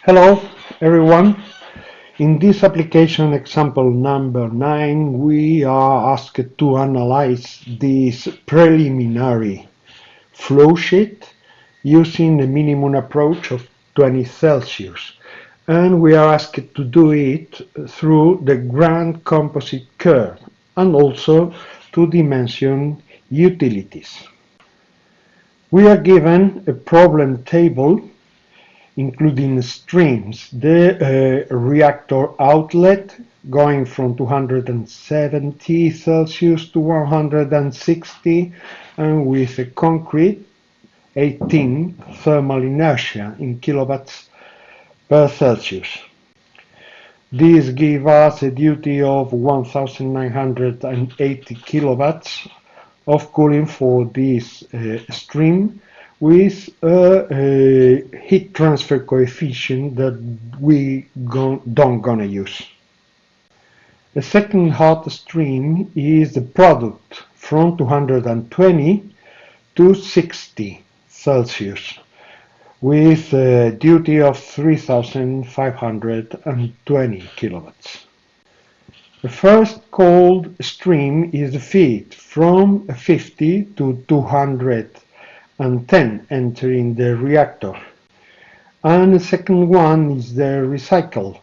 Hello everyone. In this application example number 9 we are asked to analyze this preliminary flow sheet using the minimum approach of 20 Celsius, and we are asked to do it through the grand composite curve and also to dimension utilities. We are given a problem table including streams, the reactor outlet going from 270 Celsius to 160, and with a concrete 18 thermal inertia in kilowatts per Celsius. This gives us a duty of 1980 kilowatts of cooling for this stream, with a heat transfer coefficient that we don't gonna use. The second hot stream is the product from 220 to 60 Celsius with a duty of 3520 kilowatts. The first cold stream is the feed from 50 to 210 entering the reactor, and the second one is the recycle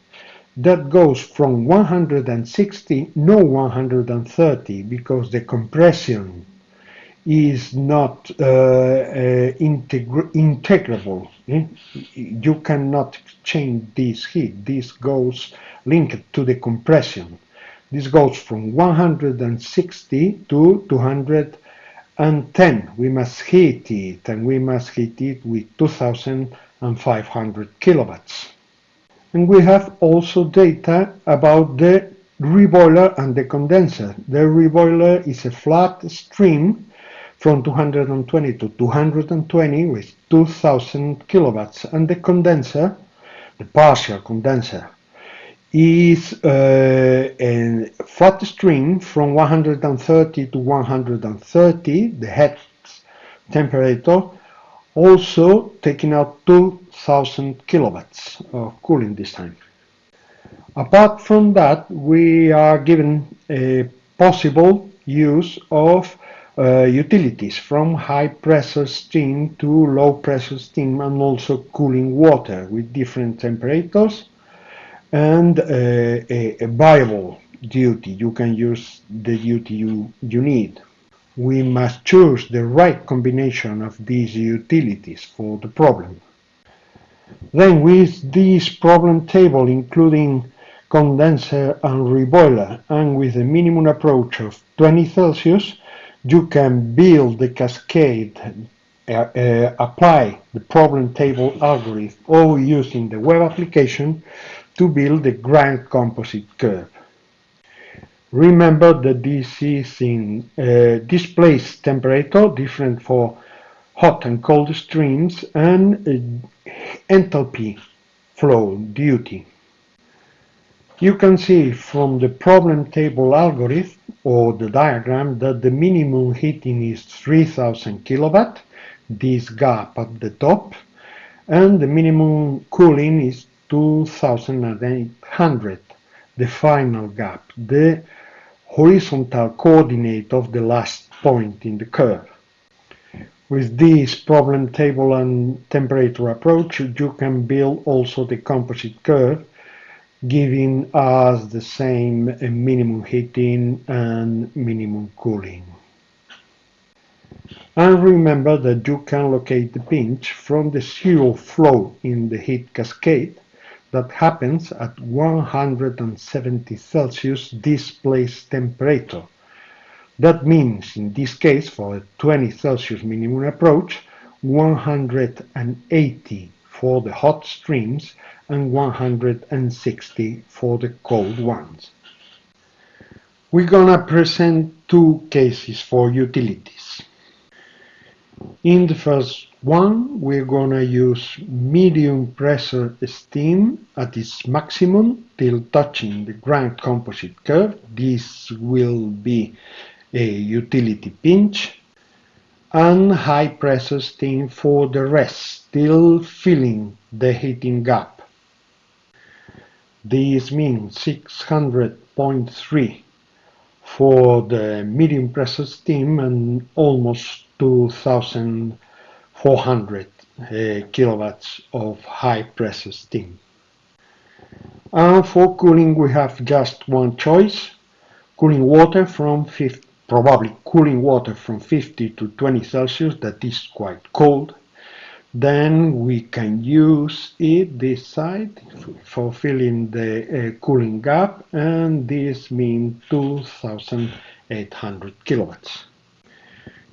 that goes from 160, no 130, because the compression is not integrable. You cannot change this heat. This goes linked to the compression. This goes from 160 to 210. We must heat it, and we must heat it with 2500 kilowatts. And we have also data about the reboiler and the condenser. The reboiler is a flat stream from 220 to 220 with 2000 kilowatts, and the condenser, the partial condenser, is a flat stream from 130 to 130, the head temperature, also taking out 2000 kilowatts of cooling this time. Apart from that, we are given a possible use of utilities from high pressure steam to low pressure steam, and also cooling water with different temperatures, and a variable duty. You can use the duty you need. We must choose the right combination of these utilities for the problem. Then, with this problem table including condenser and reboiler, and with a minimum approach of 20 Celsius, you can build the cascade, apply the problem table algorithm, or using the web application to build the grand composite curve. Remember that this is in displaced temperature, different for hot and cold streams, and enthalpy flow duty. You can see from the problem table algorithm or the diagram that the minimum heating is 3000 kilowatt, this gap at the top, and the minimum cooling is 2800, the final gap, the horizontal coordinate of the last point in the curve. With this problem table and temperature approach, you can build also the composite curve, giving us the same minimum heating and minimum cooling. And remember that you can locate the pinch from the zero flow in the heat cascade that happens at 170 Celsius displaced temperature. That means, in this case, for a 20 Celsius minimum approach, 180 for the hot streams and 160 for the cold ones. We're gonna present two cases for utilities. In the first one, we're gonna use medium pressure steam at its maximum till touching the grand composite curve. This will be a utility pinch, and high pressure steam for the rest, still filling the heating gap. This means 600.3 for the medium pressure steam and almost 2400 kilowatts of high pressure steam. And for cooling we have just one choice, cooling water from 50, probably cooling water from 50 to 20 Celsius, that is quite cold. Then we can use it this side for filling the cooling gap, and this means 2800 kilowatts.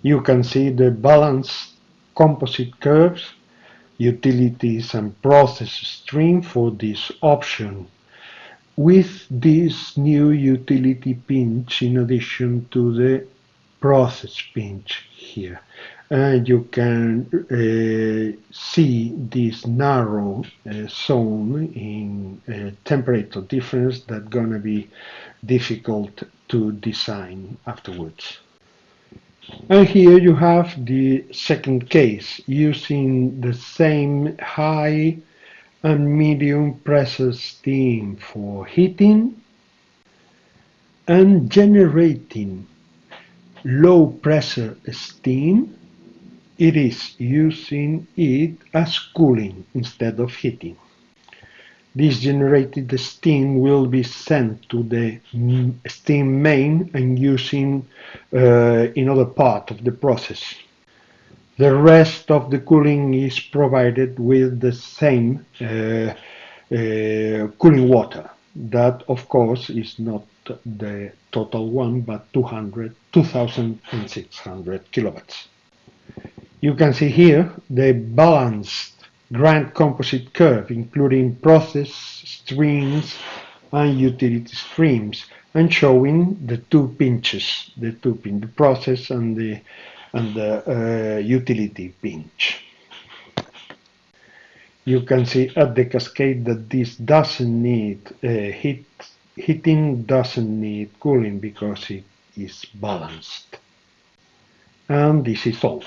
You can see the balanced composite curves, utilities and process stream for this option, with this new utility pinch in addition to the process pinch here. And you can see this narrow zone in temperature difference that's gonna be difficult to design afterwards. And here you have the second case, using the same high and medium pressure steam for heating and generating low pressure steam. It is using it as cooling instead of heating. This generated steam will be sent to the steam main and using in other part of the process. The rest of the cooling is provided with the same cooling water. That, of course, is not the total one, but 2,600 kilowatts. You can see here the balanced grand composite curve, including process streams and utility streams, and showing the two pinches, the process and the utility pinch. You can see at the cascade that this doesn't need heating, doesn't need cooling because it is balanced. And this is all.